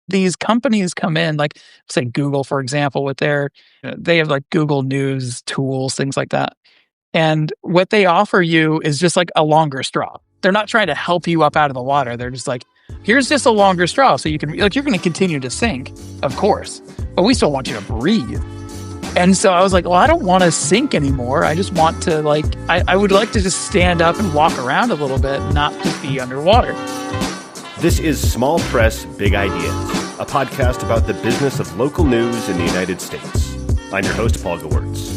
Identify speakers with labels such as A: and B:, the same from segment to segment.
A: these companies come in, like say Google, for example, with they have like Google News tools, things like that. And what they offer you is just like a longer straw. They're not trying to help you up out of the water. They're just like, here's just a longer straw so you can, like, you're going to continue to sink, of course, but we still want you to breathe. And so I was like, well, I don't want to sink anymore. I just want to, like, I would like to just stand up and walk around a little bit, not just be underwater.
B: This is Small Press, Big Ideas, a podcast about the business of local news in the United States. I'm your host, Paul Gewertz.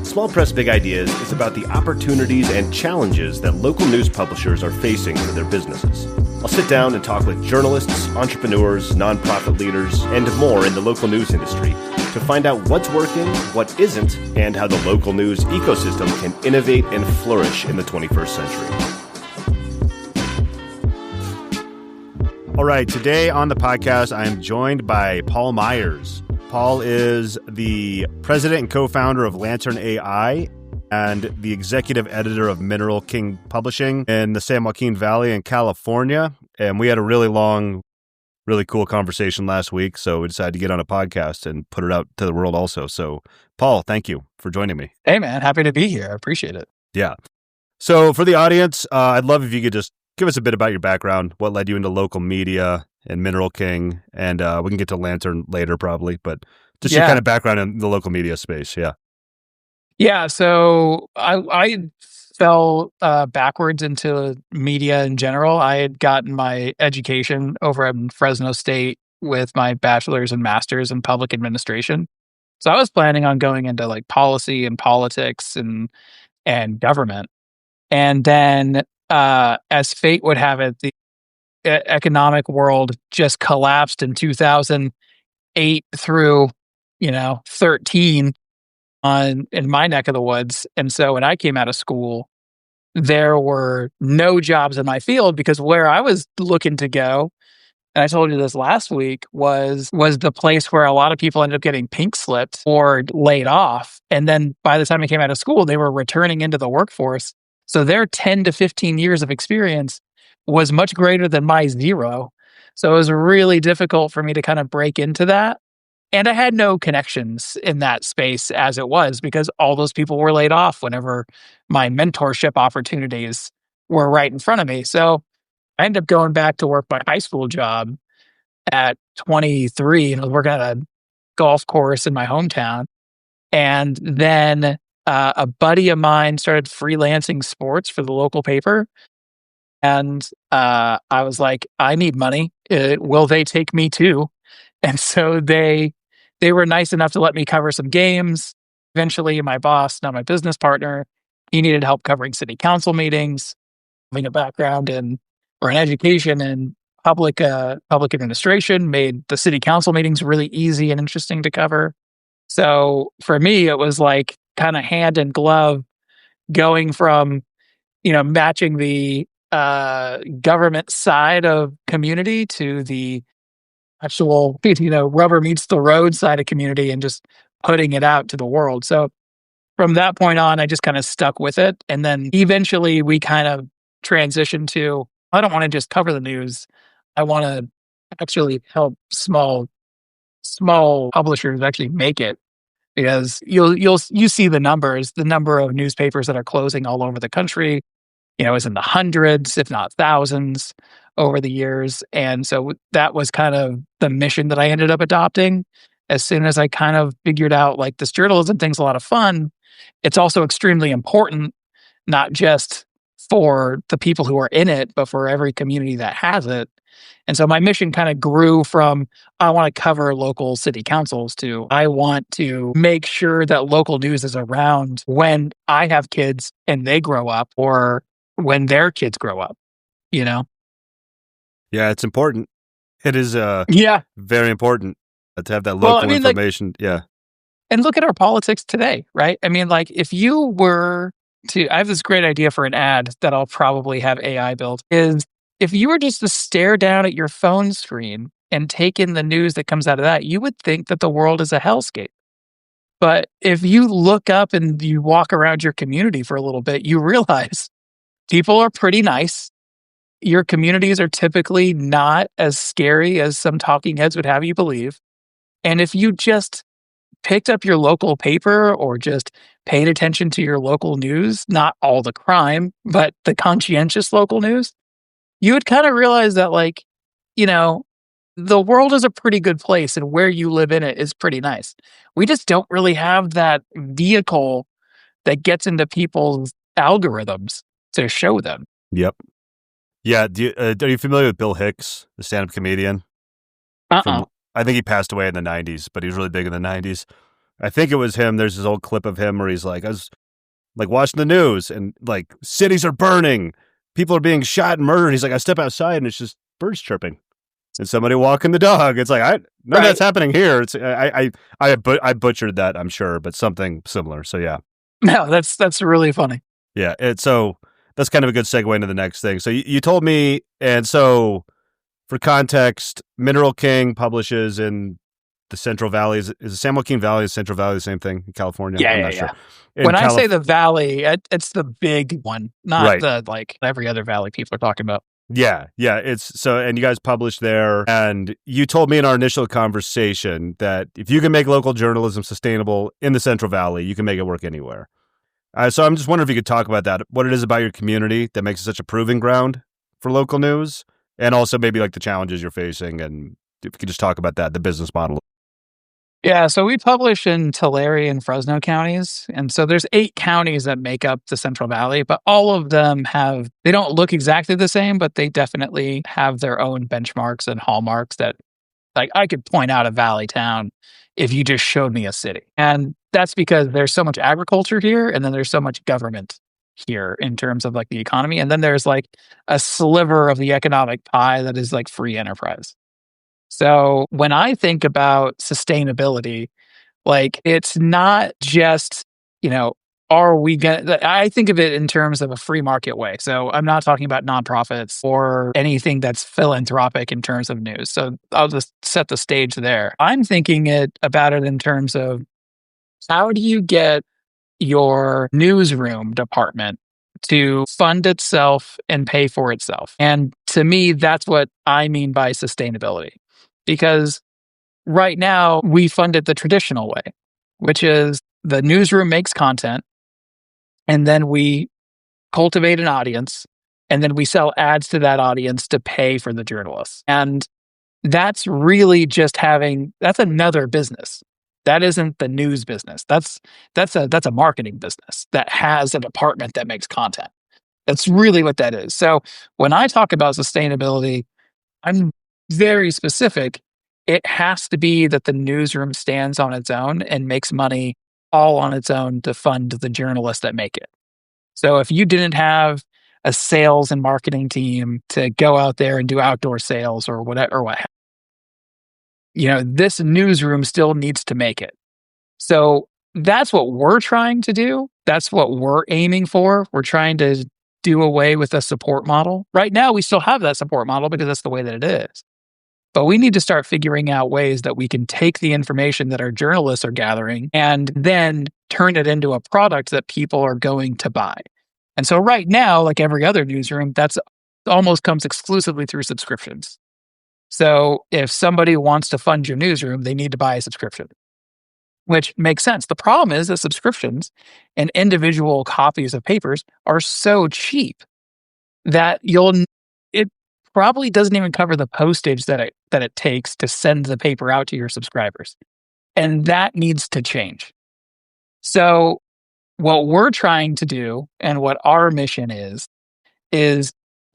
B: Small Press, Big Ideas is about the opportunities and challenges that local news publishers are facing for their businesses. I'll sit down and talk with journalists, entrepreneurs, nonprofit leaders, and more in the local news industry to find out what's working, what isn't, and how the local news ecosystem can innovate and flourish in the 21st century. All right, today on the podcast, I am joined by Paul Myers. Paul is the president and co-founder of Lantern AI and the executive editor of Mineral King Publishing in the San Joaquin Valley in California. And we had a really long, really cool conversation last week, so we decided to get on a podcast and put it out to the world also. So, Paul, thank you for joining me.
A: Hey, man, happy to be here. I appreciate it.
B: Yeah. So for the audience, I'd love if you could just give us a bit about your background, what led you into local media and Mineral King, and we can get to Lantern later probably, but just your kind of background in the local media space. Yeah.
A: Yeah. So I fell backwards into media in general. I had gotten my education over at Fresno State with my bachelor's and master's in public administration. So I was planning on going into like policy and politics and government. And then as fate would have it, the economic world just collapsed in 2008 through 13 in my neck of the woods. And so when I came out of school, there were no jobs in my field because where I was looking to go, and I told you this last week, was the place where a lot of people ended up getting pink slipped or laid off. And then by the time I came out of school, they were returning into the workforce. So their 10 to 15 years of experience was much greater than my 0. So it was really difficult for me to kind of break into that. And I had no connections in that space as it was because all those people were laid off whenever my mentorship opportunities were right in front of me. So I ended up going back to work my high school job at 23 and I was working at a golf course in my hometown. And then a buddy of mine started freelancing sports for the local paper. And I was like, I need money. Will they take me too? And so they were nice enough to let me cover some games. Eventually, my boss, now my business partner, he needed help covering city council meetings, having a background or an education in public administration made the city council meetings really easy and interesting to cover. So for me, it was like kind of hand in glove going from, matching the government side of community to the actual, rubber meets the road side of community and just putting it out to the world. So from that point on, I just kind of stuck with it. And then eventually we kind of transitioned to, I don't want to just cover the news. I want to actually help small publishers actually make it. Because you see the numbers, the number of newspapers that are closing all over the country, is in the hundreds, if not thousands over the years. And so that was kind of the mission that I ended up adopting. As soon as I kind of figured out like this journalism thing's a lot of fun, it's also extremely important, not just for the people who are in it, but for every community that has it. And so my mission kind of grew from, I want to cover local city councils to, I want to make sure that local news is around when I have kids and they grow up or when their kids grow up,
B: Yeah, it's important. It is very important to have that local information. Yeah.
A: And look at our politics today, right? I mean, like if you were I have this great idea for an ad that I'll probably have AI build, is if you were just to stare down at your phone screen and take in the news that comes out of that, you would think that the world is a hellscape. But if you look up and you walk around your community for a little bit, you realize people are pretty nice. your communities are typically not as scary as some talking heads would have you believe. And if you just picked up your local paper or just paid attention to your local news, not all the crime, but the conscientious local news, you would kind of realize that, like, you know, the world is a pretty good place and where you live in it is pretty nice. We just don't really have that vehicle that gets into people's algorithms to show them.
B: Yep. Yeah. Are you familiar with Bill Hicks, the stand-up comedian?
A: Uh-uh.
B: From I think he passed away in the 90s, but he was really big in the 90s. I think it was him. There's this old clip of him where he's like, I was like watching the news and like cities are burning, people are being shot and murdered. He's like, I step outside and it's just birds chirping and somebody walking the dog. It's like, none of
A: Right.
B: that's happening here. It's I butchered that, I'm sure, but something similar. So yeah,
A: No, that's really funny.
B: yeah. So that's kind of a good segue into the next thing. So you told me, and so for context, Mineral King publishes in the Central Valley. Is the San Joaquin Valley, Central Valley, the same thing in California?
A: Yeah,
B: I'm
A: yeah,
B: not sure.
A: yeah. When I say the valley, it's the big one, not
B: Right.
A: the like every other valley people are talking about.
B: Yeah. It's so, and you guys published there, and you told me in our initial conversation that if you can make local journalism sustainable in the Central Valley, you can make it work anywhere. So I'm just wondering if you could talk about that, what it is about your community that makes it such a proving ground for local news, and also maybe like the challenges you're facing, and if you could just talk about that, the business model.
A: Yeah, so we publish in Tulare and Fresno counties, and so there's 8 counties that make up the Central Valley, but all of them they don't look exactly the same, but they definitely have their own benchmarks and hallmarks that, like, I could point out a valley town if you just showed me a city. And that's because there's so much agriculture here, and then there's so much government here in terms of, like, the economy, and then there's, like, a sliver of the economic pie that is, like, free enterprise. So when I think about sustainability, like, it's not just, you know, are we going I think of it in terms of a free market way. So I'm not talking about nonprofits or anything that's philanthropic in terms of news. So I'll just set the stage there. I'm thinking about it in terms of, how do you get your newsroom department to fund itself and pay for itself? And to me, that's what I mean by sustainability. Because right now, we fund it the traditional way, which is the newsroom makes content, and then we cultivate an audience, and then we sell ads to that audience to pay for the journalists. And that's really just that's another business. That isn't the news business. That's a marketing business that has a department that makes content. That's really what that is. So when I talk about sustainability, I'm very specific. It has to be that the newsroom stands on its own and makes money all on its own to fund the journalists that make it. So if you didn't have a sales and marketing team to go out there and do outdoor sales or whatever, this newsroom still needs to make it. So that's what we're trying to do. That's what we're aiming for. We're trying to do away with a support model. Right now, we still have that support model because that's the way that it is. But we need to start figuring out ways that we can take the information that our journalists are gathering and then turn it into a product that people are going to buy. And so right now, like every other newsroom, that's almost comes exclusively through subscriptions. So if somebody wants to fund your newsroom, they need to buy a subscription, which makes sense. The problem is that subscriptions and individual copies of papers are so cheap that it probably doesn't even cover the postage that it takes to send the paper out to your subscribers. And that needs to change. So what we're trying to do and what our mission is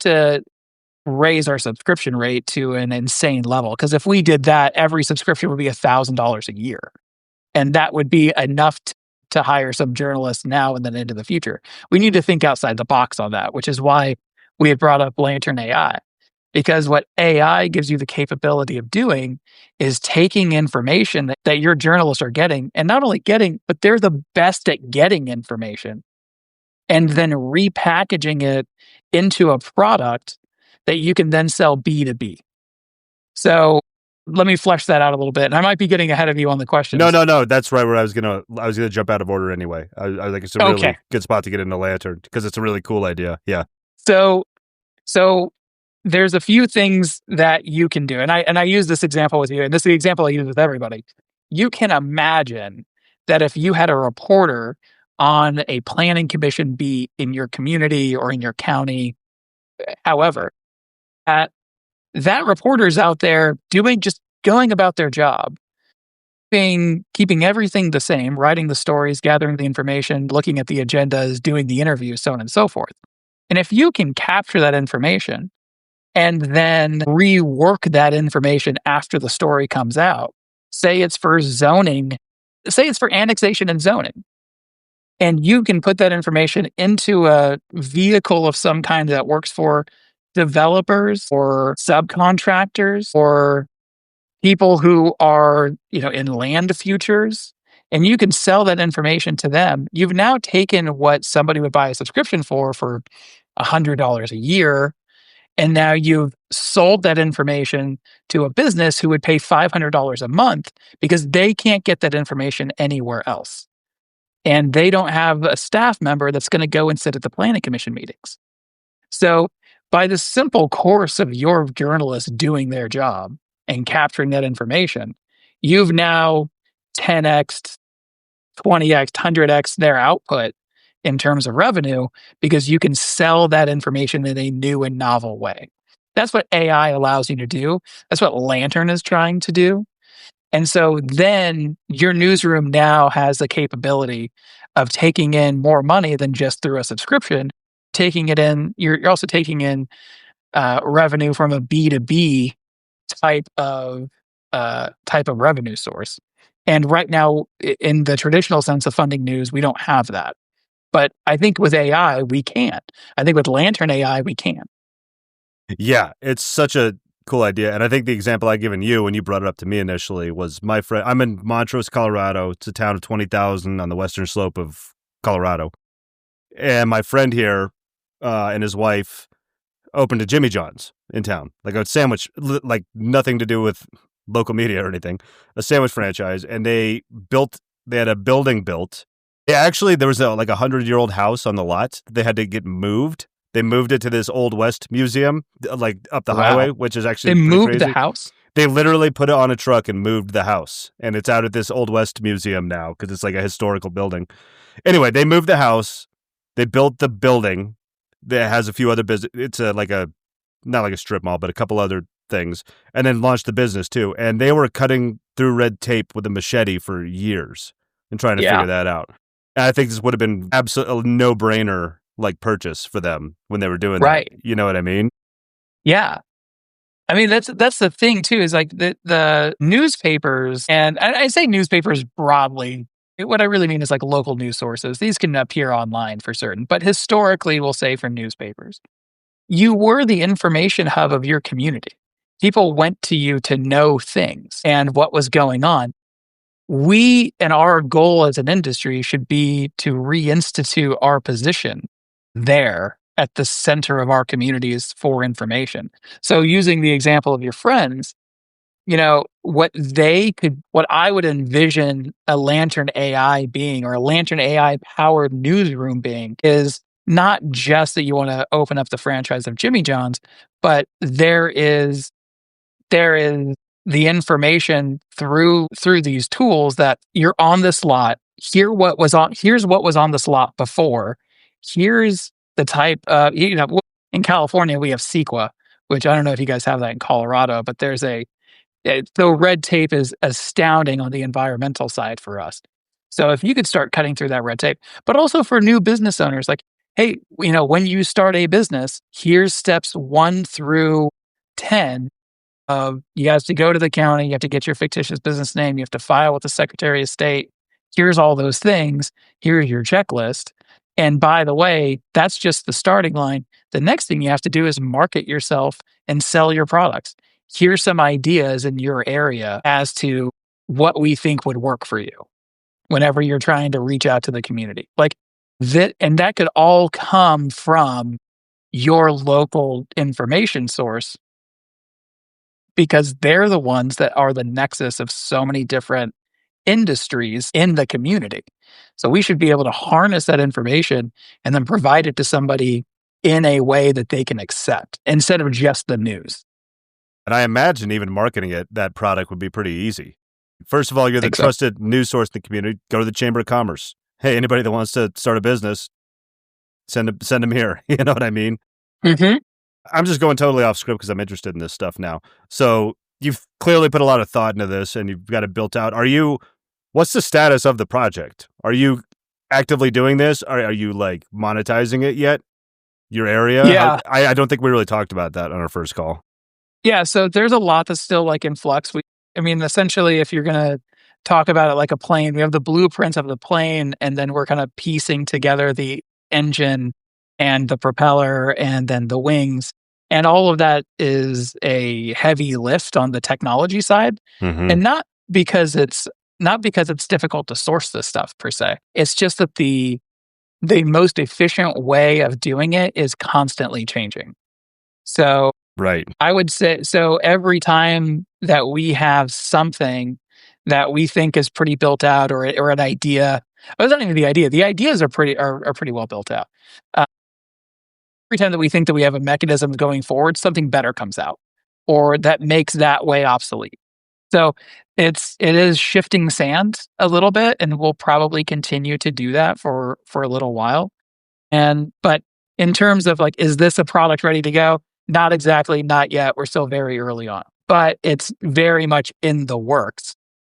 A: to raise our subscription rate to an insane level. Because if we did that, every subscription would be $1,000 a year. And that would be enough to hire some journalists now and then into the future. We need to think outside the box on that, which is why we had brought up Lantern AI. Because what AI gives you the capability of doing is taking information that your journalists are getting, and not only getting, but they're the best at getting information, and then repackaging it into a product that you can then sell B2B. So let me flesh that out a little bit. And I might be getting ahead of you on the questions.
B: No. That's right where I was gonna jump out of order anyway. I was like, it's a really good spot to get into Lantern because it's a really cool idea. Yeah.
A: So there's a few things that you can do. And I use this example with you, and this is the example I use with everybody. You can imagine that if you had a reporter on a planning commission beat in your community or in your county, however, that that reporter's out there doing just going about their job, being keeping everything the same, writing the stories, gathering the information, looking at the agendas, doing the interviews, so on and so forth. And if you can capture that information and then rework that information after the story comes out, say it's for zoning, say it's for annexation and zoning, and you can put that information into a vehicle of some kind that works for developers or subcontractors or people who are, in land futures, and you can sell that information to them. You've now taken what somebody would buy a subscription for $100 a year, and now you've sold that information to a business who would pay $500 a month because they can't get that information anywhere else. And they don't have a staff member that's going to go and sit at the planning commission meetings. So, by the simple course of your journalists doing their job and capturing that information, you've now 10x, 20x, 100x their output in terms of revenue because you can sell that information in a new and novel way. That's what AI allows you to do. That's what Lantern is trying to do. And so then your newsroom now has the capability of taking in more money than just through a subscription. Taking it in, you're also taking in revenue from a B2B type of revenue source. And right now, in the traditional sense of funding news, we don't have that. But I think with AI, we can. I think with Lantern AI, we can.
B: Yeah, it's such a cool idea. And I think the example I given you when you brought it up to me initially was my friend. I'm in Montrose, Colorado. It's a town of 20,000 on the western slope of Colorado. And my friend here and his wife opened a Jimmy John's in town, like a sandwich, like nothing to do with local media or anything, a sandwich franchise. And they had a building built. Yeah, actually, there was like 100-year-old house on the lot. They had to get moved. They moved it to this Old West museum, like up the highway, which is actually
A: they moved
B: crazy.
A: The house.
B: They literally put it on a truck and moved the house, and it's out at this Old West museum now because it's like a historical building. Anyway, they moved the house. They built the building that has a few other business. It's not like a strip mall, but a couple other things, and then launched the business too. And they were cutting through red tape with a machete for years and trying to figure that out. And I think this would have been absolutely a no-brainer like purchase for them when they were doing that. You know what I mean?
A: Yeah. I mean, that's the thing too, is like the newspapers, and I say newspapers broadly. What I really mean is like local news sources. These can appear online for certain, but historically, we'll say for newspapers, you were the information hub of your community. People went to you to know things and what was going on. We and our goal as an industry should be to reinstitute our position there at the center of our communities for information. So using the example of your friends, what I would envision a Lantern AI being, or a Lantern AI powered newsroom being, is not just that you want to open up the franchise of Jimmy John's, but there is the information through these tools that you're on this lot. Here's what was on this lot before. Here's the type of, in California, we have CEQA, which I don't know if you guys have that in Colorado, but the red tape is astounding on the environmental side for us. So if you could start cutting through that red tape, but also for new business owners, like, hey, when you start a business, here's steps 1 through 10. You have to go to the county, you have to get your fictitious business name, you have to file with the Secretary of State. Here's all those things. Here's your checklist. And by the way, that's just the starting line. The next thing you have to do is market yourself and sell your products. Here's some ideas in your area as to what we think would work for you whenever you're trying to reach out to the community. Like that, and that could all come from your local information source, because they're the ones that are the nexus of so many different industries in the community. So we should be able to harness that information and then provide it to somebody in a way that they can accept instead of just the news.
B: And I imagine even marketing that product would be pretty easy. First of all, you're
A: I
B: the
A: think so.
B: trusted news source in the community. Go to the Chamber of Commerce. Hey, anybody that wants to start a business, send them here. You know what I mean?
A: Mm-hmm.
B: I'm just going totally off script because I'm interested in this stuff now. So you've clearly put a lot of thought into this and you've got it built out. What's the status of the project? Are you actively doing this? Are you like monetizing it yet? Your area?
A: Yeah.
B: I don't think we really talked about that on our first call.
A: Yeah, so there's a lot that's still, like, in flux. I mean, essentially, if you're gonna talk about it like a plane, we have the blueprint of the plane, and then we're kinda piecing together the engine and the propeller and then the wings, and all of that is a heavy lift on the technology side,
B: Mm-hmm.
A: and not because it's difficult to source this stuff per se. It's just that the most efficient way of doing it is constantly changing. So
B: Right.
A: I would say so every time that we have something that we think is pretty built out or an idea, well, it's not even the idea. The ideas are pretty well built out. Uh, every time that we think that we have a mechanism going forward, something better comes out or that makes that way obsolete. So it is shifting sand a little bit, and we'll probably continue to do that for a little while. But in terms of like, is this a product ready to go? Not exactly, not yet. We're still very early on, but it's very much in the works.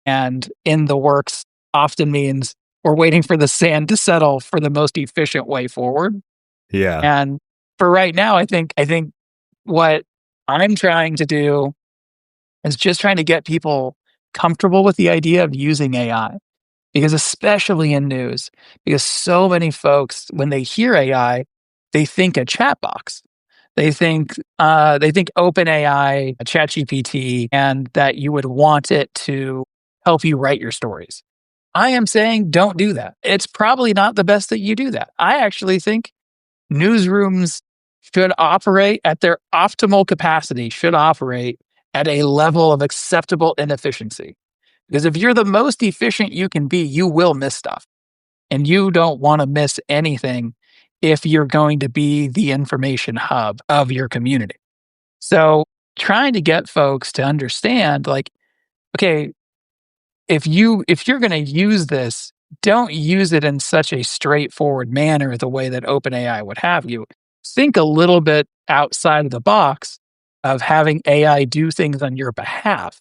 A: And in the works often means we're waiting for the sand to settle for the most efficient way forward.
B: Yeah.
A: And for right now, I think what I'm trying to do is just trying to get people comfortable with the idea of using AI. Because especially in news, because so many folks, when they hear AI, they think a chat box. They think OpenAI, ChatGPT, and that you would want it to help you write your stories. I am saying don't do that. It's probably not the best that you do that. I actually think newsrooms should operate at their optimal capacity, should operate at a level of acceptable inefficiency. Because if you're the most efficient you can be, you will miss stuff. And you don't want to miss anything if you're going to be the information hub of your community. So trying to get folks to understand like, okay, if you're going to use this, don't use it in such a straightforward manner the way that OpenAI would have you. Think a little bit outside of the box of having AI do things on your behalf,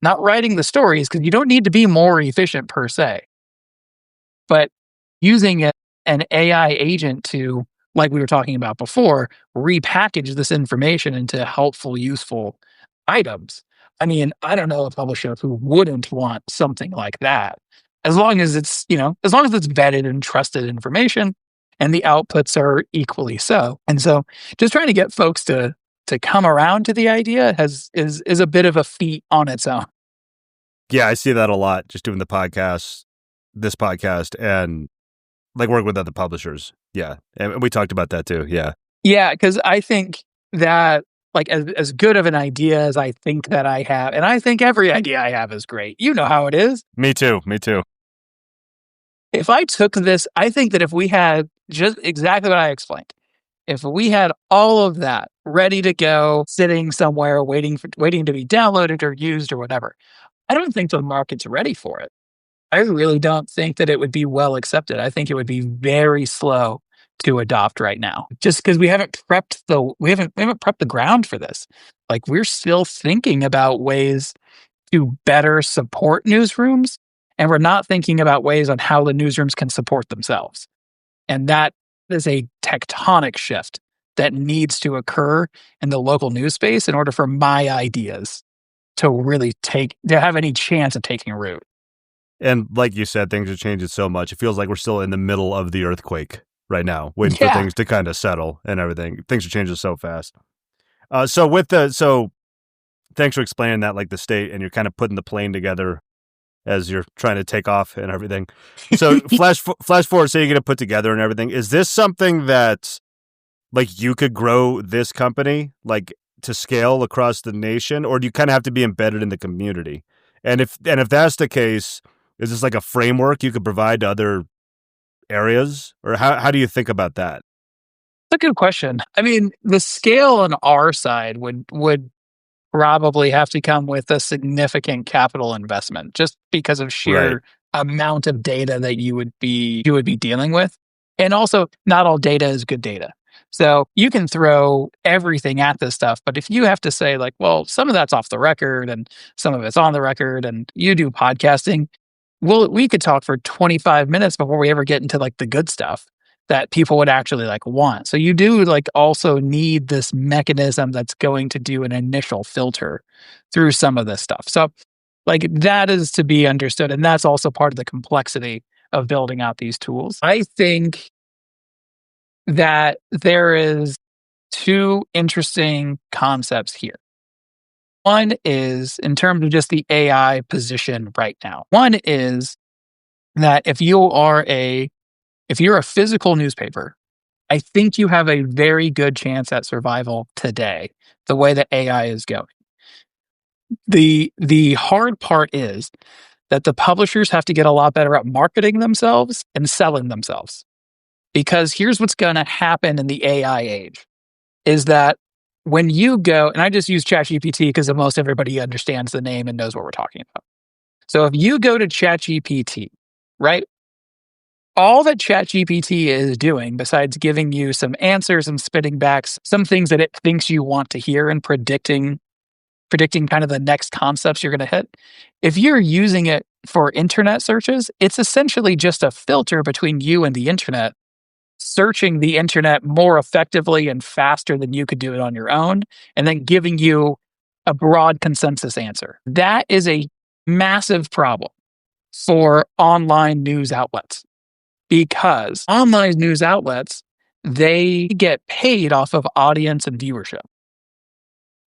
A: not writing the stories because you don't need to be more efficient per se, but using an AI agent to, like we were talking about before, repackage this information into helpful, useful items. I mean, I don't know a publisher who wouldn't want something like that, as long as it's, as long as it's vetted and trusted information and the outputs are equally so. And so just trying to get folks to come around to the idea is a bit of a feat on its own.
B: Yeah, I see that a lot just doing this podcast, and like working with other publishers. Yeah. And we talked about that too. Yeah.
A: Yeah, because I think that like as good of an idea as I think that I have, and I think every idea I have is great. You know how it is.
B: Me too. Me too.
A: If I took this, I think that if we had just exactly what I explained, if we had all of that ready to go, sitting somewhere waiting to be downloaded or used or whatever, I don't think the market's ready for it. I really don't think that it would be well accepted. I think it would be very slow to adopt right now, just because we haven't prepped the ground for this. Like we're still thinking about ways to better support newsrooms, and we're not thinking about ways on how the newsrooms can support themselves. And that is a tectonic shift that needs to occur in the local news space in order for my ideas to have any chance of taking root.
B: And like you said, things are changing so much. It feels like we're still in the middle of the earthquake right now, waiting for
A: Yeah.
B: things to kind of settle and everything. Things are changing so fast. So thanks for explaining that, like the state, and you're kind of putting the plane together as you're trying to take off and everything. So flash forward, say you're going to put together and everything. Is this something that like you could grow this company like to scale across the nation, or do you kind of have to be embedded in the community? And if that's the case, is this like a framework you could provide to other areas, or how do you think about that?
A: a good question. I mean, the scale on our side would probably have to come with a significant capital investment just because of
B: Right.
A: sheer amount of data that you would be dealing with. And also, not all data is good data. So you can throw everything at this stuff, but if you have to say like, well, some of that's off the record and some of it's on the record, and you do podcasting, well, we could talk for 25 minutes before we ever get into like the good stuff that people would actually like want. So you do like also need this mechanism that's going to do an initial filter through some of this stuff. So like that is to be understood. And that's also part of the complexity of building out these tools. I think that there is two interesting concepts here. One is in terms of just the AI position right now. One is that if you're a physical newspaper, I think you have a very good chance at survival today, the way that AI is going. The hard part is that the publishers have to get a lot better at marketing themselves and selling themselves. Because here's what's going to happen in the AI age is that when you go, and I just use ChatGPT because most everybody understands the name and knows what we're talking about. So if you go to ChatGPT, right? All that ChatGPT is doing, besides giving you some answers and spitting back some things that it thinks you want to hear and predicting kind of the next concepts you're going to hit. If you're using it for internet searches, it's essentially just a filter between you and the internet, searching the internet more effectively and faster than you could do it on your own, and then giving you a broad consensus answer. That is a massive problem for online news outlets because online news outlets, they get paid off of audience and viewership.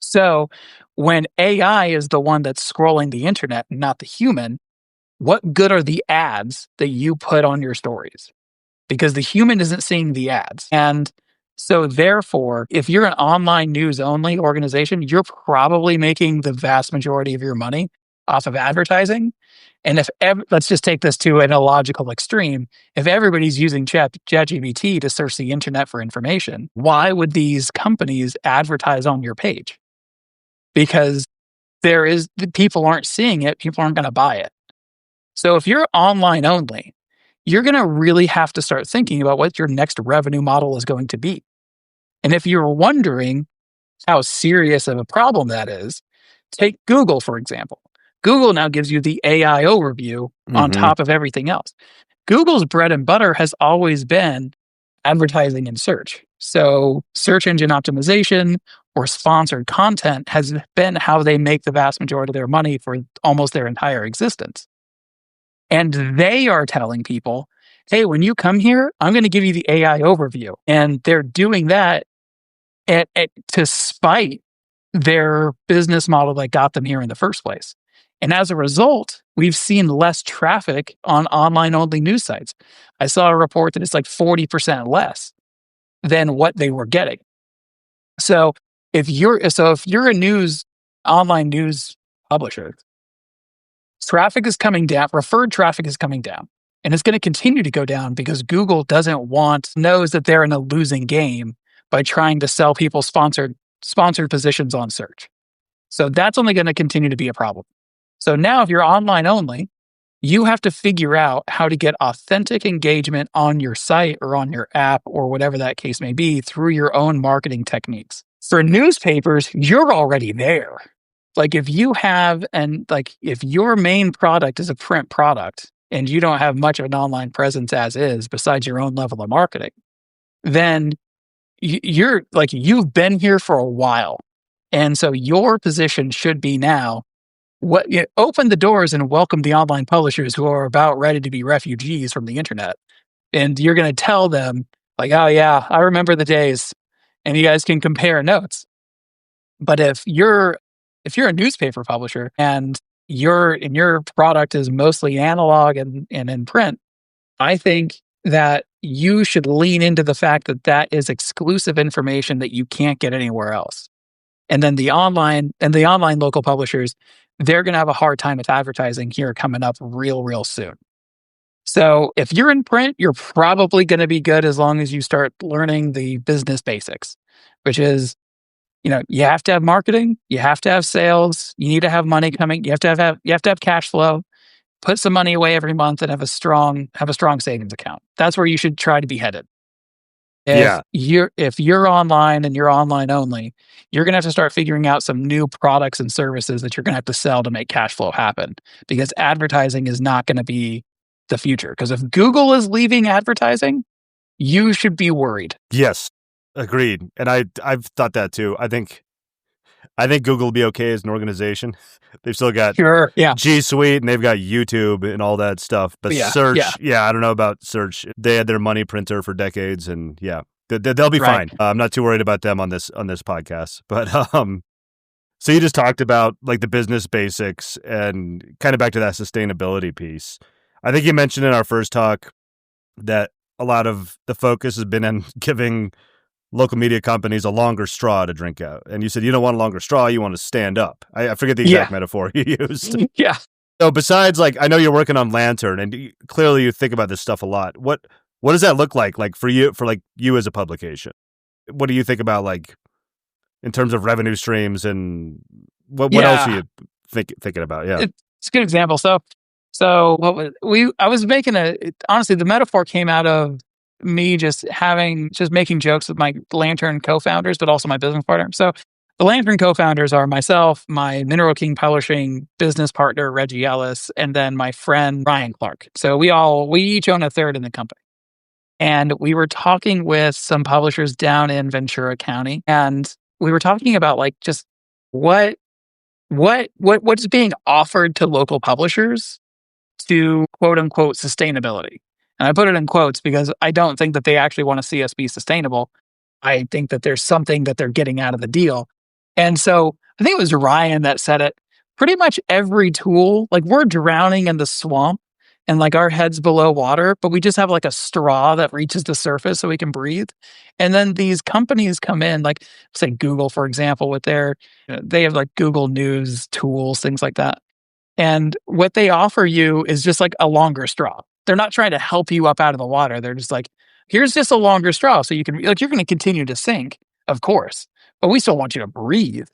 A: So when AI is the one that's scrolling the internet, not the human, what good are the ads that you put on your stories? Because the human isn't seeing the ads. And so therefore, if you're an online news only organization, you're probably making the vast majority of your money off of advertising. And let's just take this to an illogical extreme. If everybody's using ChatGPT to search the internet for information, why would these companies advertise on your page? Because people aren't seeing it, people aren't going to buy it. So if you're online only, you're going to really have to start thinking about what your next revenue model is going to be. And if you're wondering how serious of a problem that is, take Google, for example. Google now gives you the AI overview on
B: Mm-hmm.
A: top of everything else. Google's bread and butter has always been advertising and search. So search engine optimization or sponsored content has been how they make the vast majority of their money for almost their entire existence. And they are telling people, hey, when you come here, I'm going to give you the AI overview. And they're doing that to spite their business model that got them here in the first place. And as a result, we've seen less traffic on online only news sites. I saw a report that it's like 40% less than what they were getting. So if you're a online news publisher, traffic is coming down, referred traffic is coming down, and it's going to continue to go down because Google knows that they're in a losing game by trying to sell people sponsored positions on search. So that's only going to continue to be a problem. So now if you're online only, you have to figure out how to get authentic engagement on your site or on your app or whatever that case may be through your own marketing techniques. For newspapers, you're already there. Like if your main product is a print product and you don't have much of an online presence as is besides your own level of marketing, then you've been here for a while. And so your position should be now open the doors and welcome the online publishers who are about ready to be refugees from the internet. And you're going to tell them like, oh yeah, I remember the days, and you guys can compare notes. But if you're a newspaper publisher and your product is mostly analog and in print, I think that you should lean into the fact that that is exclusive information that you can't get anywhere else. And then the online local publishers, they're going to have a hard time with advertising here coming up real soon. So if you're in print, you're probably going to be good as long as you start learning the business basics, which is, you have to have marketing, you have to have sales, you need to have money coming, you have to have cash flow, put some money away every month and have a strong savings account. That's where you should try to be headed.
B: Yeah.
A: If you're online and you're online only, you're going to have to start figuring out some new products and services that you're going to have to sell to make cash flow happen, because advertising is not going to be the future. Because if Google is leaving advertising, you should be worried.
B: Yes. Agreed. And I've thought that too. I think Google will be okay as an organization. They've still got
A: Sure. Yeah.
B: G Suite and they've got YouTube and all that stuff. But
A: Yeah.
B: search, yeah, I don't know about search. They had their money printer for decades, and yeah, they'll be
A: Right.
B: fine. I'm not too worried about them on this podcast. But so you just talked about like the business basics and kind of back to that sustainability piece. I think you mentioned in our first talk that a lot of the focus has been on giving local media companies a longer straw to drink out. And you said you don't want a longer straw, you want to stand up. I forget the exact metaphor you used.
A: Yeah.
B: So besides, like, I know you're working on Lantern, and clearly you think about this stuff a lot. What does that look like for you, you as a publication? What do you think about, like, in terms of revenue streams, and what else are
A: Yeah.
B: you thinking about? Yeah.
A: It's a good example. So what was I was making honestly, the metaphor came out of me just making jokes with my Lantern co-founders, but also my business partner. So the Lantern co-founders are myself, my Mineral King Publishing business partner, Reggie Ellis, and then my friend, Ryan Clark. So we each own a third in the company. And we were talking with some publishers down in Ventura County, and we were talking about like just what what's being offered to local publishers to quote unquote sustainability. And I put it in quotes because I don't think that they actually want to see us be sustainable. I think that there's something that they're getting out of the deal. And so I think it was Ryan that said it. Pretty much every tool, like we're drowning in the swamp and like our heads below water, but we just have like a straw that reaches the surface so we can breathe. And then these companies come in, like say Google, for example, with they have like Google News tools, things like that. And what they offer you is just like a longer straw. They're not trying to help you up out of the water. They're just like, here's just a longer straw. So you can, like, you're going to continue to sink, of course, but we still want you to breathe.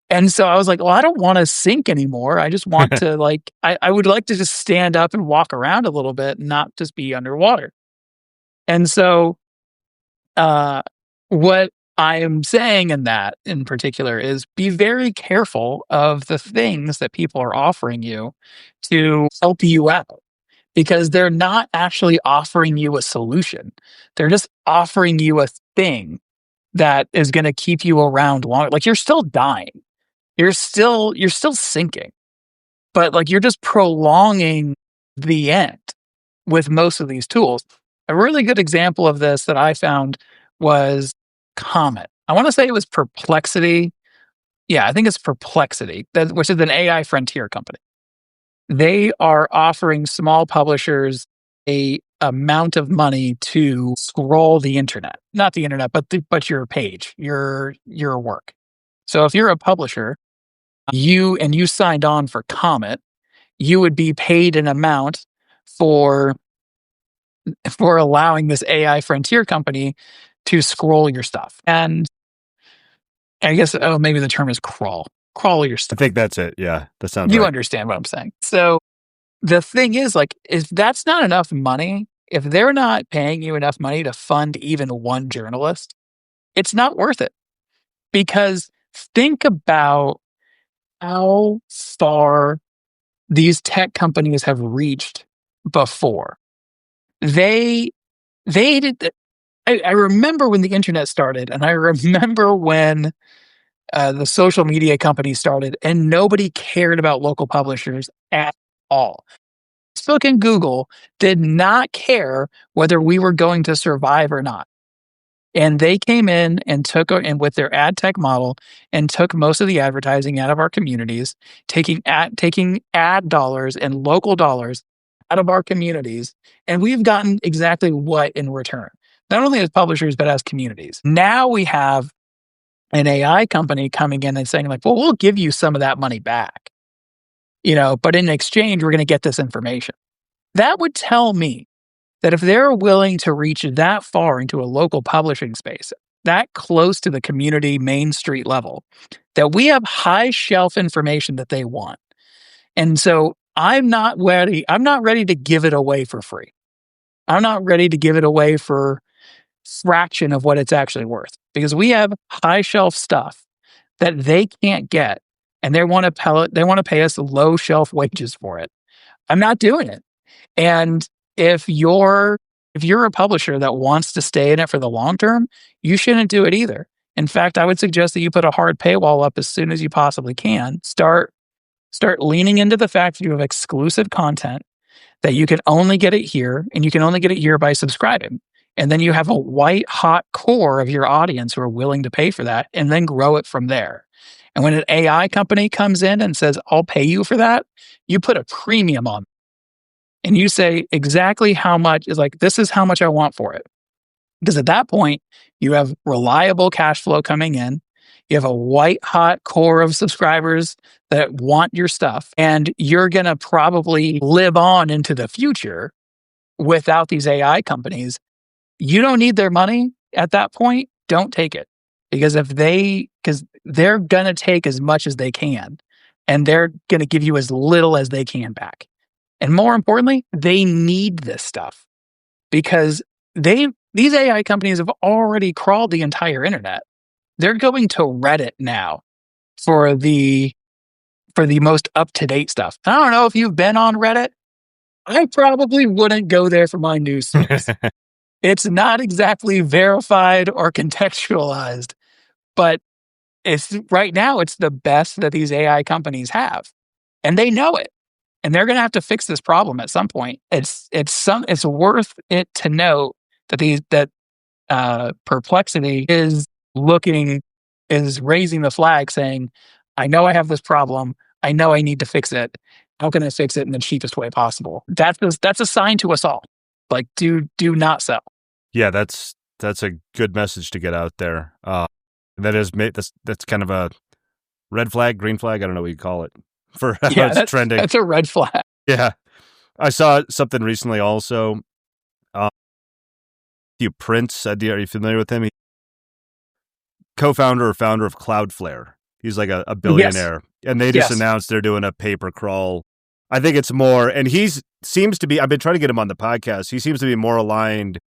A: And so I was like, well, I don't want to sink anymore. I just want to, like, I would like to just stand up and walk around a little bit, not just be underwater. And so, what I am saying in that in particular is be very careful of the things that people are offering you to help you out, because they're not actually offering you a solution. They're just offering you a thing that is going to keep you around longer. Like you're still dying. You're still sinking, but like you're just prolonging the end with most of these tools. A really good example of this that I found was Comet. I want to say it was Perplexity. Yeah, I think it's Perplexity, which is an AI frontier company. They are offering small publishers a amount of money to scroll the internet, not the internet, but your page, your work. So if you're a publisher, you signed on for Comet, you would be paid an amount for allowing this AI frontier company to scroll your stuff. And I guess, maybe the term is crawl your
B: I
A: stuff.
B: think that's it. Yeah, that sounds
A: You
B: right.
A: understand what I'm saying. So the thing is, like, if that's not enough money, if they're not paying you enough money to fund even one journalist, it's not worth it. Because think about how far these tech companies have reached before. They did. I remember when the internet started, and I remember when the social media companies started, and nobody cared about local publishers at all. Facebook and Google did not care whether we were going to survive or not. And they came in and and with their ad tech model and took most of the advertising out of our communities, taking ad dollars and local dollars out of our communities. And we've gotten exactly what in return? Not only as publishers, but as communities. Now we have an AI company coming in and saying, like, well, we'll give you some of that money back, but in exchange, we're going to get this information. That would tell me that if they're willing to reach that far into a local publishing space, that close to the community main street level, that we have high shelf information that they want. And so I'm not ready. I'm not ready to give it away for free. I'm not ready to give it away for fraction of what it's actually worth because we have high shelf stuff that they can't get and they want to pay us low shelf wages for it. I'm not doing it. And if you're if you're a publisher that wants to stay in it for the long term, you shouldn't do it either. In fact, I would suggest that you put a hard paywall up as soon as you possibly can. Start leaning into the fact that you have exclusive content, that you can only get it here, and you can only get it here by subscribing. And then you have a white hot core of your audience who are willing to pay for that, and then grow it from there. And when an AI company comes in and says, I'll pay you for that, you put a premium on it. And you say exactly how much is like, this is how much I want for it. Because at that point, you have reliable cash flow coming in. You have a white hot core of subscribers that want your stuff, and you're going to probably live on into the future without these AI companies. You don't need their money at that point. Don't take it because they're going to take as much as they can and they're going to give you as little as they can back. And more importantly, they need this stuff because these AI companies have already crawled the entire internet. They're going to Reddit now for the most up-to-date stuff. I don't know if you've been on Reddit. I probably wouldn't go there for my news source. It's not exactly verified or contextualized, but it's right now it's the best that these AI companies have. And they know it. And they're going to have to fix this problem at some point. It's worth it to note that Perplexity is raising the flag saying, I know I have this problem. I know I need to fix it. How can I fix it in the cheapest way possible? That's a sign to us all. Like, do not sell.
B: Yeah, that's a good message to get out there. That's kind of a red flag, green flag. I don't know what you call it for how it's trending.
A: That's a red flag.
B: Yeah, I saw something recently also. Prince, are you familiar with him? Co-founder or founder of Cloudflare. He's like a billionaire. Yes. And they just announced they're doing a paper crawl. I think it's more, and seems to be, I've been trying to get him on the podcast. He seems to be more aligned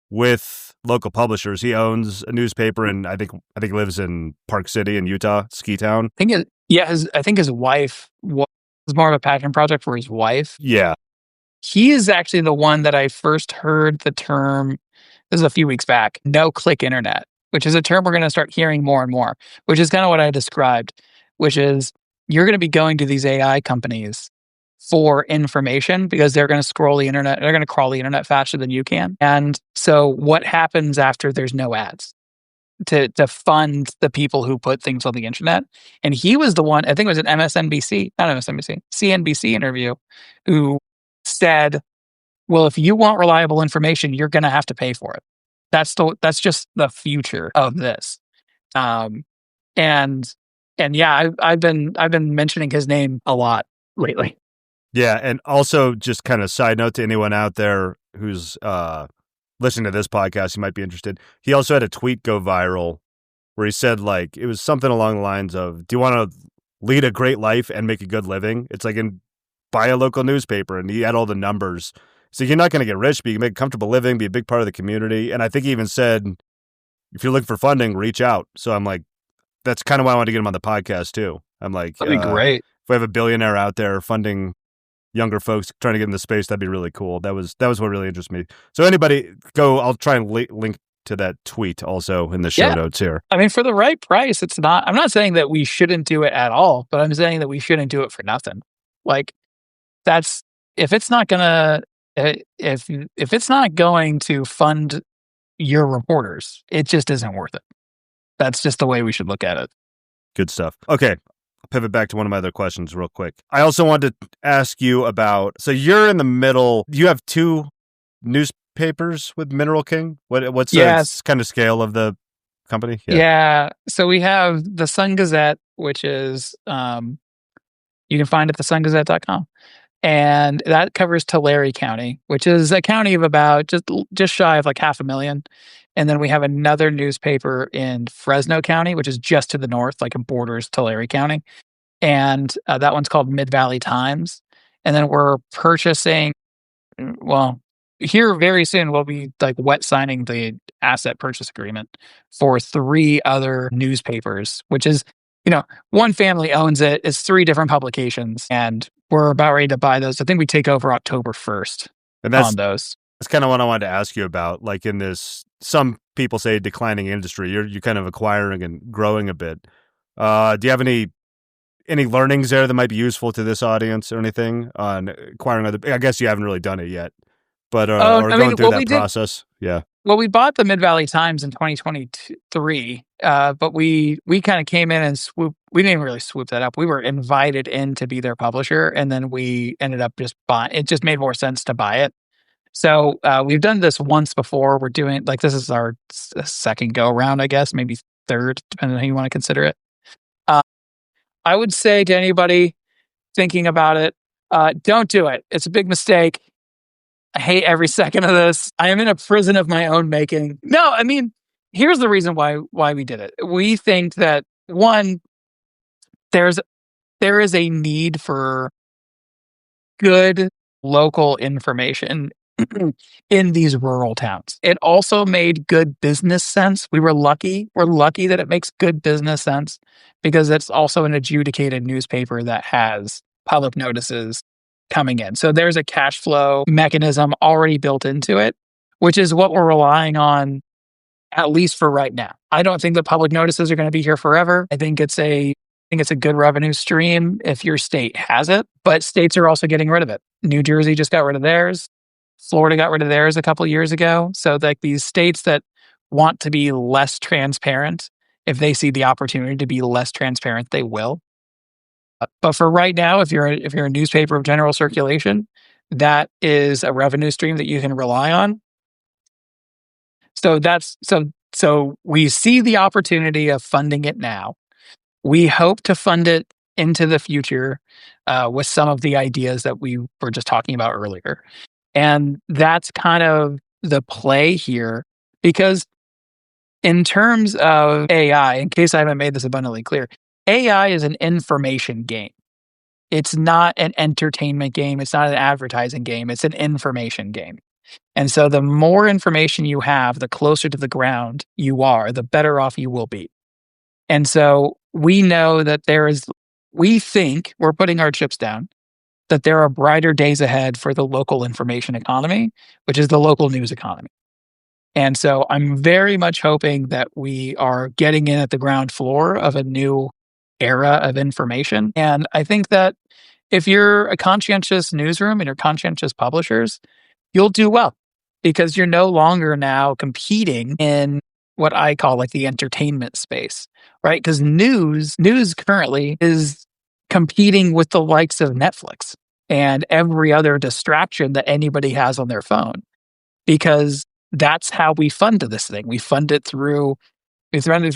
B: with local publishers. He owns a newspaper and I think lives in Park City in Utah, Ski Town.
A: I think his wife was more of a passion project for his wife.
B: Yeah.
A: He is actually the one that I first heard the term, this is a few weeks back, no-click internet, which is a term we're going to start hearing more and more, which is kind of what I described, which is you're going to be going to these AI companies for information because they're going to scroll the internet, they're going to crawl the internet faster than you can. And so what happens after there's no ads to fund the people who put things on the internet? And he was the one, I think it was an CNBC interview, who said, well, if you want reliable information, you're going to have to pay for it. That's just the future of this. And yeah, I've been mentioning his name a lot lately.
B: Yeah, and also just kind of side note to anyone out there who's listening to this podcast, you might be interested. He also had a tweet go viral where he said, like, it was something along the lines of, do you want to lead a great life and make a good living? It's like, buy a local newspaper. And he had all the numbers. So you're not going to get rich, but you can make a comfortable living, be a big part of the community. And I think he even said, if you're looking for funding, reach out. So I'm like, that's kind of why I wanted to get him on the podcast too. I'm like,
A: that'd be great.
B: If we have a billionaire out there funding younger folks trying to get into space, that'd be really cool. That was what really interests me. So anybody I'll try and link to that tweet also in the show notes here.
A: I mean, for the right price, I'm not saying that we shouldn't do it at all, but I'm saying that we shouldn't do it for nothing. Like, if it's not going to fund your reporters, it just isn't worth it. That's just the way we should look at it.
B: Good stuff. Okay. I'll pivot back to one of my other questions real quick. I also wanted to ask you about, so you're in the middle, you have two newspapers with Mineral King? What's the kind of scale of the company?
A: Yeah. So we have the Sun Gazette, which is, you can find at thesungazette.com. and that covers Tulare County, which is a county of about just shy of like 500,000. And then we have another newspaper in Fresno County, which is just to the north, like it borders Tulare County, and that one's called Mid Valley Times. And then we're purchasing, well, here very soon we'll be like wet signing the asset purchase agreement for three other newspapers, which is, one family owns it. It's three different publications, and we're about ready to buy those. I think we take over October 1st
B: And
A: on those.
B: that's kind of what I wanted to ask you about. Like in this, some people say declining industry, you're kind of acquiring and growing a bit. Do you have any learnings there that might be useful to this audience or anything on acquiring other? I guess you haven't really done it yet, but
A: Oh,
B: or
A: I
B: going
A: mean,
B: through that process. Yeah.
A: well, we bought the Mid Valley Times in 2023, but we kind of came in and swoop. We didn't really swoop that up. We were invited in to be their publisher, and then we ended up just buying. It just made more sense to buy it. So we've done this once before. We're doing like this is our second go around, I guess, maybe third, depending on how you want to consider it. Uh, I would say to anybody thinking about it, don't do it. It's a big mistake. I hate every second of this. I am in a prison of my own making. No, I mean, here's the reason why we did it. We think that one, there's there is a need for good local information in these rural towns. It also made good business sense. We're lucky that it makes good business sense because it's also an adjudicated newspaper that has public notices coming in. So there's a cash flow mechanism already built into it, which is what we're relying on at least for right now. I don't think the public notices are going to be here forever. I think it's a good revenue stream if your state has it, but states are also getting rid of it. New Jersey just got rid of theirs. Florida got rid of theirs a couple of years ago. So like these states that want to be less transparent, if they see the opportunity to be less transparent, they will. But for right now, if you're a newspaper of general circulation, that is a revenue stream that you can rely on. So we see the opportunity of funding it now. We hope to fund it into the future with some of the ideas that we were just talking about earlier. And that's kind of the play here because in terms of AI, in case I haven't made this abundantly clear, AI is an information game. It's not an entertainment game. It's not an advertising game. It's an information game. And so the more information you have, the closer to the ground you are, the better off you will be. And so we know that we think we're putting our chips down, that there are brighter days ahead for the local information economy, which is the local news economy. And so I'm very much hoping that we are getting in at the ground floor of a new era of information. And I think that if you're a conscientious newsroom and you're conscientious publishers, you'll do well because you're no longer now competing in what I call like the entertainment space, right? Because news currently is competing with the likes of Netflix and every other distraction that anybody has on their phone because that's how we fund this thing. We fund it through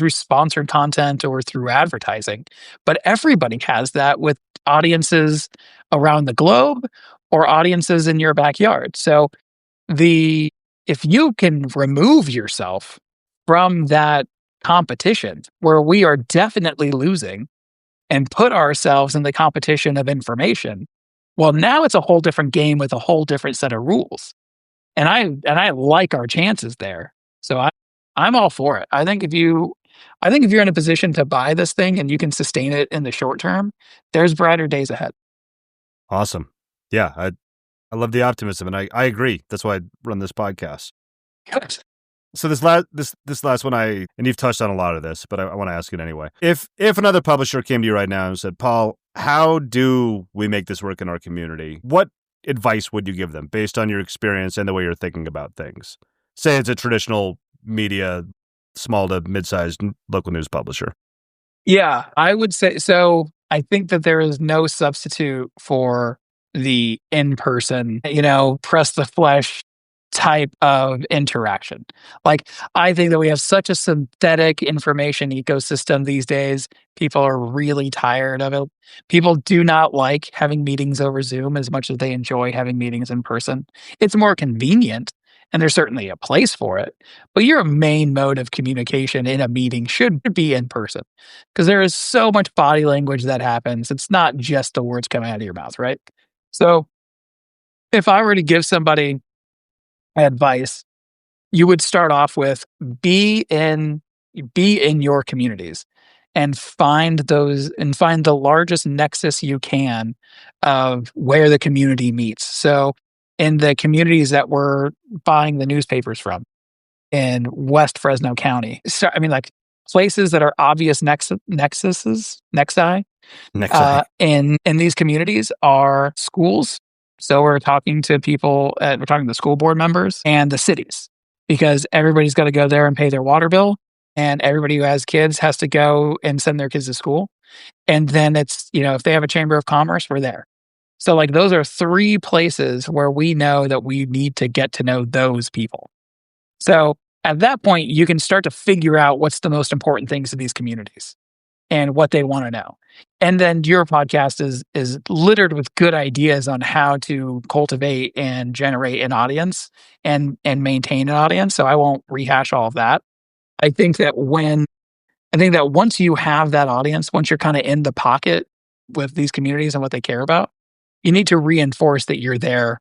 A: sponsored content or through advertising. But everybody has that with audiences around the globe or audiences in your backyard. So if you can remove yourself from that competition where we are definitely losing and put ourselves in the competition of information, well, now it's a whole different game with a whole different set of rules. And I like our chances there. So I'm all for it. I think if you're in a position to buy this thing and you can sustain it in the short term, there's brighter days ahead.
B: Awesome. Yeah, I love the optimism, and I agree. That's why I run this podcast.
A: Good.
B: So this last one, and you've touched on a lot of this, but I want to ask it anyway. If another publisher came to you right now and said, Paul, how do we make this work in our community? What advice would you give them based on your experience and the way you're thinking about things? Say it's a traditional media, small to mid-sized local news publisher.
A: Yeah, I would say so. I think that there is no substitute for the in-person, press the flesh, type of interaction. Like, I think that we have such a synthetic information ecosystem these days. People are really tired of it. People do not like having meetings over Zoom as much as they enjoy having meetings in person. It's more convenient, and there's certainly a place for it. But your main mode of communication in a meeting should be in person because there is so much body language that happens. It's not just the words coming out of your mouth, right? So, if I were to give somebody advice, you would start off with be in be in your communities and find the largest nexus you can of where the community meets. So in the communities that we're buying the newspapers from in West Fresno County. So I mean like places that are obvious nexi
B: Next eye.
A: in these communities are schools. So we're talking to people, we're talking to the school board members and the cities because everybody's got to go there and pay their water bill. And everybody who has kids has to go and send their kids to school. And then it's, if they have a chamber of commerce, we're there. So, like, those are three places where we know that we need to get to know those people. So at that point, you can start to figure out what's the most important things in these communities and what they want to know. And then your podcast is littered with good ideas on how to cultivate and generate an audience and maintain an audience. So I won't rehash all of that. I think that once you have that audience, once you're kind of in the pocket with these communities and what they care about, you need to reinforce that you're there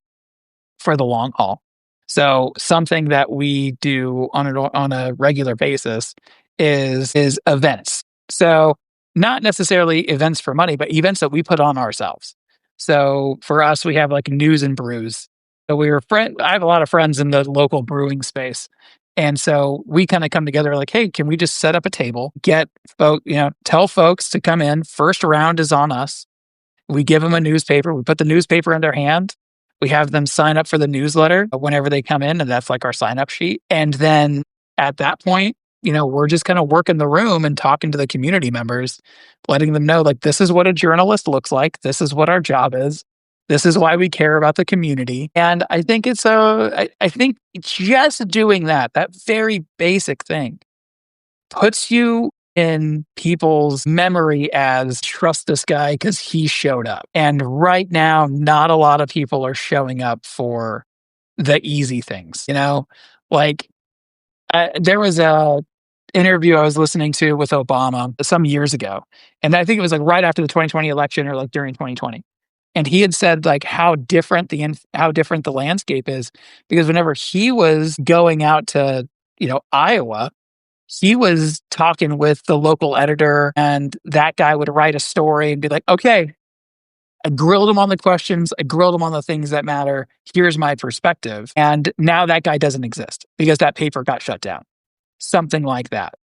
A: for the long haul. So something that we do on a regular basis is events. So not necessarily events for money, but events that we put on ourselves. So for us, we have like news and brews. So I have a lot of friends in the local brewing space. And so we kind of come together like, hey, can we just set up a table, tell folks to come in. First round is on us. We give them a newspaper. We put the newspaper in their hand. We have them sign up for the newsletter whenever they come in, and that's like our sign up sheet. And then at that point, we're just kind of working the room and talking to the community members, letting them know, like, this is what a journalist looks like. This is what our job is. This is why we care about the community. And I think I think just doing that very basic thing puts you in people's memory as trust this guy because he showed up. And right now, not a lot of people are showing up for the easy things, Like there was a interview I was listening to with Obama some years ago. And I think it was like right after the 2020 election or like during 2020. And he had said like how different the landscape is because whenever he was going out to, Iowa, he was talking with the local editor and that guy would write a story and be like, okay, I grilled him on the questions. I grilled him on the things that matter. Here's my perspective. And now that guy doesn't exist because that paper got shut down. Something like that.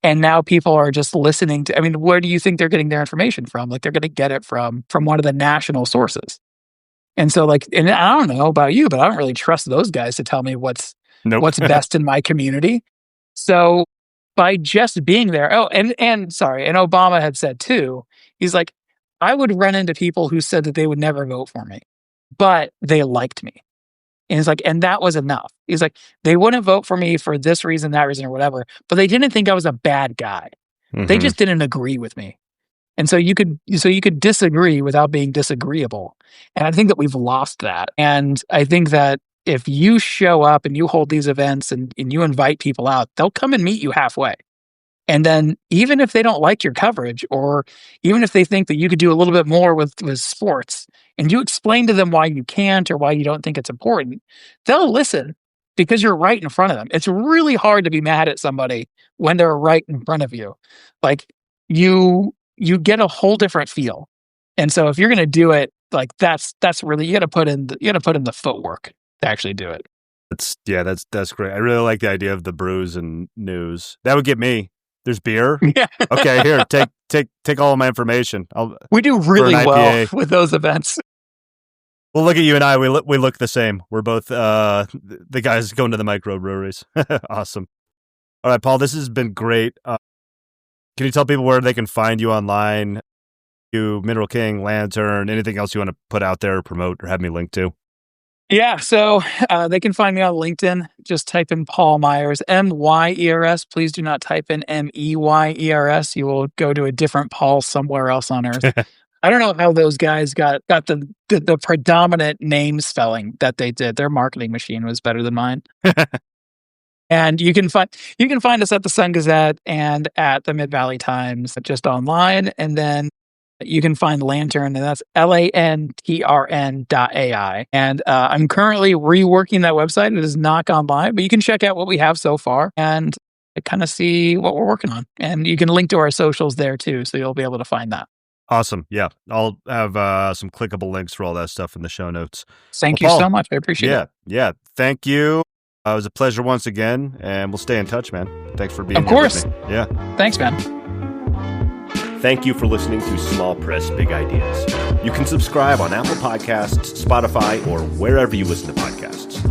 A: And now people are just listening to, I mean, where do you think they're getting their information from? Like they're going to get it from one of the national sources. And so like, and I don't know about you, but I don't really trust those guys to tell me
B: Nope.
A: what's best in my community. So by just being there, and sorry, and Obama had said too, he's like, I would run into people who said that they would never vote for me, but they liked me. And he's like, and that was enough. He's like, they wouldn't vote for me for this reason, that reason, or whatever, but they didn't think I was a bad guy. They just didn't agree with me. And so you could disagree without being disagreeable. And I think that we've lost that. And I think that if you show up and you hold these events and you invite people out, they'll come and meet you halfway. And then even if they don't like your coverage, or even if they think that you could do a little bit more with sports, and you explain to them why you can't or why you don't think it's important, they'll listen because you're right in front of them. It's really hard to be mad at somebody when they're right in front of you. Like you get a whole different feel. And so if you're going to do it, like that's really, you got to put in the footwork to actually do it.
B: That's great. I really like the idea of the brews and news. That would get me. There's beer.
A: Yeah.
B: Okay, here, take all of my information.
A: We do really well with those events.
B: Well, look at you and I. We look the same. We're both the guys going to the microbreweries. Awesome. All right, Paul, this has been great. Can you tell people where they can find you online? You, Mineral King, Lantern, anything else you want to put out there or promote or have me link to?
A: Yeah, so they can find me on LinkedIn. Just type in Paul Myers, Myers. Please do not type in Meyers. You will go to a different Paul somewhere else on earth. I don't know how those guys got the predominant name spelling that they did. Their marketing machine was better than mine. And you can find us at the Sun Gazette and at the Mid Valley Times just online, and then you can find Lantern, and that's LANTRN.ai. And I'm currently reworking that website. It has not gone by, but you can check out what we have so far and kind of see what we're working on. And you can link to our socials there too, so you'll be able to find that.
B: Awesome. Yeah. I'll have some clickable links for all that stuff in the show notes.
A: Thank
B: Well,
A: you so
B: Paul,
A: much. I appreciate it.
B: yeah. Thank you. It was a pleasure once again, and we'll stay in touch, man. Thanks for being
A: Of
B: here
A: course.
B: with me. Yeah.
A: Thanks, man.
B: Thank you for listening to Small Press Big Ideas. You can subscribe on Apple Podcasts, Spotify, or wherever you listen to podcasts.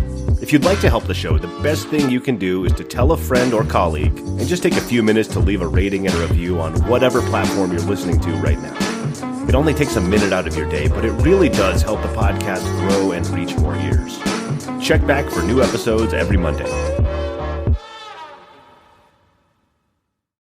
B: If you'd like to help the show, the best thing you can do is to tell a friend or colleague and just take a few minutes to leave a rating and a review on whatever platform you're listening to right now. It only takes a minute out of your day, but it really does help the podcast grow and reach more ears. Check back for new episodes every Monday.